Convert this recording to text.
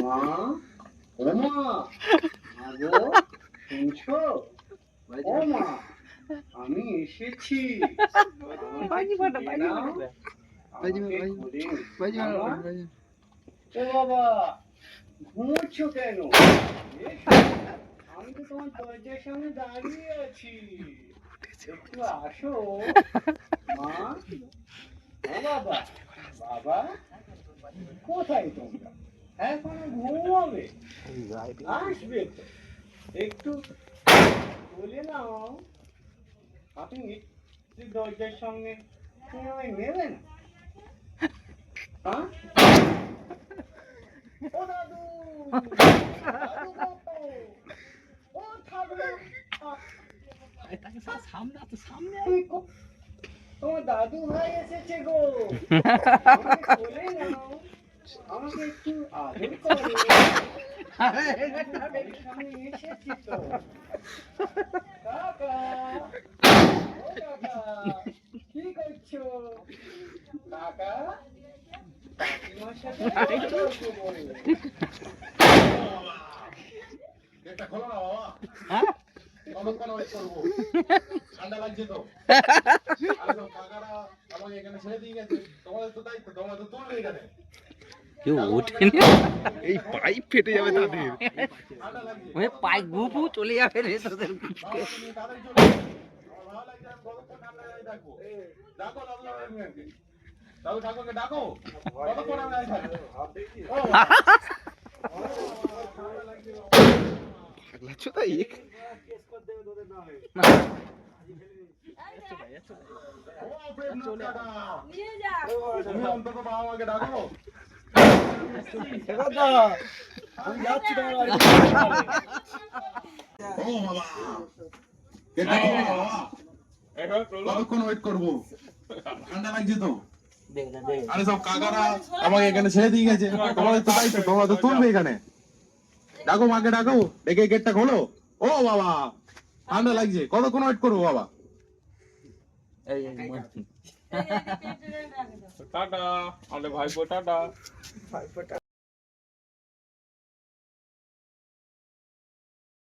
মা, ও মা, আগো, শুনছো? ও মা, আমি এসেছি। আমাকে খুঁজে নাও, আমাকে খুঁজে নাও। ও বাবা, ঘুমোচ্ছ কেন? এসো, আমি তো তোমার দরজার সামনে দাঁড়িয়ে আছি। একটু আসো। মা, ও বাবা, বাবা, কোথায় তোমরা? এখনো ঘুমাবে? আসবে তো, একটু বলে নাও। আপনি একটু দরজার সামনে সময় নেবেন? হ্যাঁ? ও দাদু, দাদু গো, ও ঠাকুমা, তোমার দাদু ভাই এসেছে গো। আমাকে বলে নাও, আমাকে একটু আদর করো। বাড়ির সামনে এসেছি তো। কাকা, ও কাকা, কি করছো? কাকা, কাকিমার সাথে গল্প করো। গেটটা খোলো না বাবা, কতক্ষণ ওয়েট করবো? ঠান্ডা লাগছে তো। আরে তো কাকারা আমাকে এখানে ছেড়ে দিয়ে গেছে, তোমাদের তো দায়িত্ব, তোমরা তো তুলবে এখানে। কেউ ওঠেনি, এই পাইপ ফেটে যাবে তাদের, ঠান্ডা লাগছে, ওই পাইপ গুপু চলে যাবে রে তোদের। বাবা, তুমি তাড়াতাড়ি চলে এসো। আমার ভালো লাগছে, আমি কতক্ষণ ঠান্ডা জায়গায় থাকবো। ডাকো দাদু ঠাকুরকে। দাদু ঠাকুরকে ডাকো, কতক্ষণ আমি দাঁড়িয়ে থাকবো? ও বাবা, ঠান্ডা লাগছে বাবা। পাগলা চোদা এক ও প্রেমনাথ কাকা, তুমি অন্তত বাবা মাকে ডাকো। ও বাবা, গেটটা খোলো না বাবা, কতক্ষণ ওয়েট করবো? ঠান্ডা লাগছে তো। আরে সব কাকারা আমাকে এখানে ছেড়ে দিয়ে গেছে, তোমাদের তো দায়িত্ব, তোমরা তো তুলবে এখানে। ডাকো মাকে, ডাকো, ডেকে গেটটা খোলো। ও বাবা, ঠান্ডা লাগছে, কতক্ষণ ওয়েট করবো বাবা? টাটা, আমাদের ভাইপো টাটা।